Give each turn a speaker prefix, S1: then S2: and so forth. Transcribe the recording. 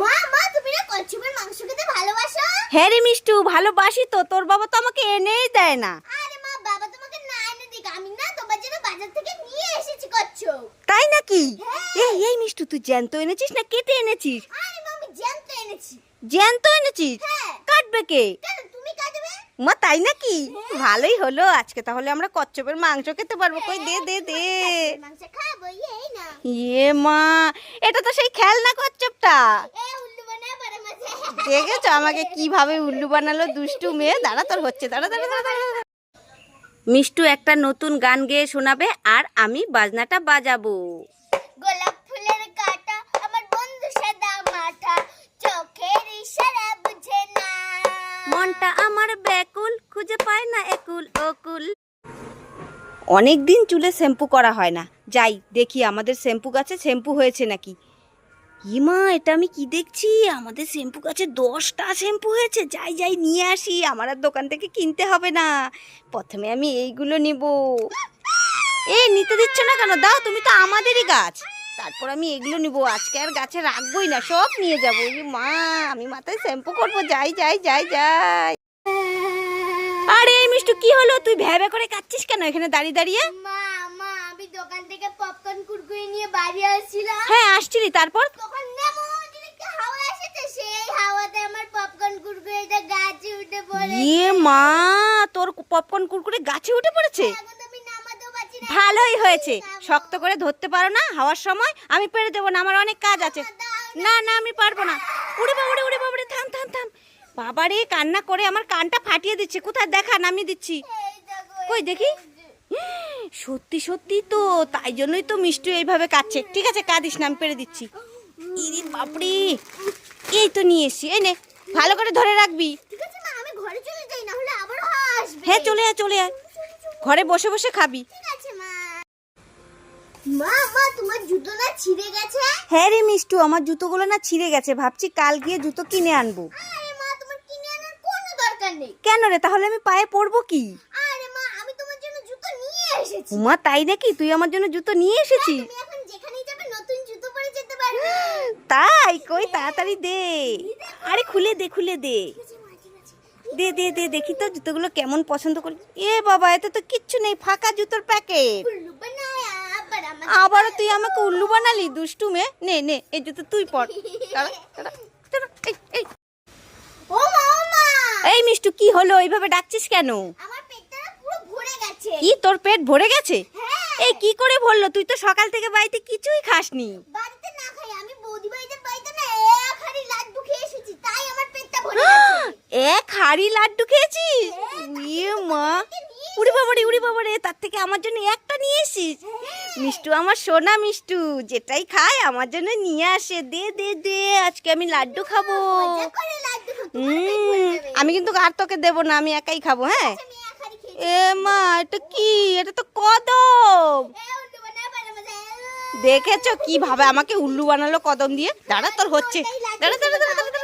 S1: মা মা তুমি না কচ্ছপের মাংস খেতে ভালোবাসো?
S2: হ্যাঁ রে মিষ্টু, ভালোবাসি তো। তোর বাবা তো আমাকে এনেই দেয় না।
S1: আরে মা, বাবা তোমাকে না এনে দিক, আমি না তোমার জন্য বাজার থেকে নিয়ে এসেছি কচ্ছপ।
S2: তাই নাকি?
S1: হ্যাঁ।
S2: এই মিষ্টু, তুই জ্যান্ত এনেছিস না কেটে এনেছিস?
S1: আরে মা, আমি জ্যান্ত এনেছি।
S2: জ্যান্ত এনেছিস?
S1: হ্যাঁ।
S2: কাটবে কে?
S1: কেন, তুমি কাটবে?
S2: মা তাই নাকি? ভালোই হলো, আজকে তাহলে আমরা কচ্ছপের মাংস খেতে পারবো। কই দে দে দে।
S1: মাংস খাবো, এই না।
S2: ইয়ে মা, এটা তো সেই খেলনা কচ্ছপটা।
S1: এ উল্লু বানায় বড় মজা।
S2: দেখেছো আমাকে কিভাবে উল্লু বানালো দুষ্টু মেয়ে। দাঁড়া, তোর হচ্ছে, দাঁড়া দাঁড়া দাঁড়া দাঁড়া। মিষ্টু একটা নতুন গান গেয়ে শোনাবে আর আমি বাজনাটা বাজাবো।
S1: গোলাপ ফুলের কাঁটা আমার বন্ধু সাদা মাথা, চোখের ইশারা বুঝে না।
S2: মনটা আমার ব্যাকুল, খুঁজে পায় না একুল ওকুল। অনেক দিন চুলে শ্যাম্পু করা হয় না, যাই দেখি আমাদের শ্যাম্পু গাছে শ্যাম্পু হয়েছে নাকি। ইমা, এটা আমি কি দেখছি? আমাদের শ্যাম্পু গাছে 10টা শ্যাম্পু হয়েছে। যাই যাই নিয়ে আসি, আমার আর দোকান থেকে কিনতে হবে না। প্রথমে আমি এইগুলো নিব। এই নিতে দিচ্ছ না কেন? দাও, তুমি তো আমাদেরই গাছ। তারপর আমি এগুলো নিব, আজকে আর গাছে রাখবোই না, সব নিয়ে যাবো। মা, আমি মাথায় শ্যাম্পু করবো। যাই যাই যাই যাই। আরে এই মিষ্টু, কি হলো? তুই ভ্যাবে করে কাচ্ছিস কেন এখানে দাঁড়িয়ে দাঁড়িয়ে?
S1: মা মা, আমি দোকান থেকে পপকর্ন কুরকুরে নিয়ে বাড়ি আসছিলাম।
S2: হ্যাঁ আসছিলি, তারপর?
S1: তখন এমন একটা হাওয়া এসেছে, সেই হাওয়াতে আমার পপকর্ন কুরকুরেটা গাছে উঠে পড়ে।
S2: ইয়ে মা, তোর পপকর্ন কুরকুরে গাছে উঠে পড়েছে?
S1: এখন তো আমি নামাতেও পারছি না।
S2: ভালোই হয়েছে, শক্ত করে ধরতে পারো না হাওয়ার সময়। আমি পেরে দেবো না, আমার অনেক কাজ আছে। না না, আমি পারবো না। উড়ে বাবারে, উড়ে বাবারে, থাম থাম থাম। বাবারে, কান্না করে আমার কানটা ফাটিয়ে দিচ্ছে। কোথায় দেখা, নামিয়ে দিচ্ছি।
S1: এই দেখো,
S2: কই দেখি। সত্যি সত্যি তো, তাই জন্যই তো মিষ্টি এইভাবে কাচ্ছে। ঠিক আছে, কাঁদিস না, আমি পেরে দিচ্ছি। ইরি বাপরি, এই তো নিয়ে এসছি। এই নে, ভালো করে ধরে রাখবি।
S1: ঠিক আছে মা, আমি ঘরে চলে যাই, না হলে আবার আসবে।
S2: হ্যাঁ চলে আয় চলে আয়, ঘরে বসে বসে খাবি।
S1: ঠিক আছে মা। মা মা, তোমার জুতো না ছিঁড়ে গেছে?
S2: হ্যাঁ রে মিষ্টু, আমার জুতোগুলো না ছিঁড়ে গেছে। ভাবছি কাল গিয়ে জুতো কিনে আনবো।
S1: আরে মা, তোমার কিনে আনার কোনো দরকার নেই।
S2: কেন রে, তাহলে আমি পায়ে পরবো কি?
S1: আরে মা, আমি তোমার জন্য জুতো নিয়ে এসেছি।
S2: উমা, তাই নাকি? তুই আমার জন্য জুতো নিয়ে এসেছিস?
S1: তুমি এখন যেখানেই যাবে নতুন জুতো পরে যেতে পারবে।
S2: তাই? কই তাড়াতাড়ি দে। আরে খুলে দে, খুলে দে।
S1: ঠিক আছে মা, ঠিক আছে।
S2: দে দে দে, দেখি তো জুতোগুলো কেমন পছন্দ করি। এ বাবা, এতে তো কিচ্ছু নেই, ফাঁকা জুতোর প্যাকেট।
S1: উল্লু বানায়া আবার আমার।
S2: আবার তুই আমাকে উল্লু বানালি, দুষ্টু মেয়ে। নে নে, এই জুতো তুই পর। দাঁড়া, দাঁড়া, দাঁড়া, এই।
S1: ও মা, ও মা,
S2: এই মিষ্টু, কি হলো? এইভাবে ডাকছিস কেন?
S1: আমার পেটটা না পুরো ভরে গেছে।
S2: কি, তোর পেট ভরে গেছে?
S1: হ্যাঁ।
S2: এই কি করে ভরলো? তুই তো সকাল থেকে বাড়িতে কিছুই খাসনি।
S1: বাড়িতে না খাই, আমি বৌদি বাড়িতে না এক হাঁড়ি লাড্ডু খেয়ে এসেছি, তাই আমার পেটটা ভরে গেছে।
S2: এক হাঁড়ি লাড্ডু খেয়েছিস? ইয়ে মা, উড়ি বাবারে, উড়ি বাবারে, তার থেকে আমার জন্য একটা নিয়ে এসিস। মিষ্টু আমার সোনা মিষ্টু, যেটাই খায় আমার জন্য নিয়ে আসে। দে দে দে, আজকে আমি লাড্ডু খাবো।
S1: মজা করে লাড্ডু খাও, তোমার পেট ভরে যাবে।
S2: আমি কিন্তু আর তোকে দেবো না, আমি একাই খাবো। হ্যাঁ।
S1: আমি এক হাঁড়ি খেয়েছি।
S2: এ মা, এটা কি? এটা তো কদম।
S1: উল্লু বানায়া বড় মজা।
S2: দেখেছো কিভাবে আমাকে উল্লু বানালো কদম দিয়ে? দাঁড়া, তোর হচ্ছে। দাঁড়া দাঁড়া দাঁড়া দাঁড়া।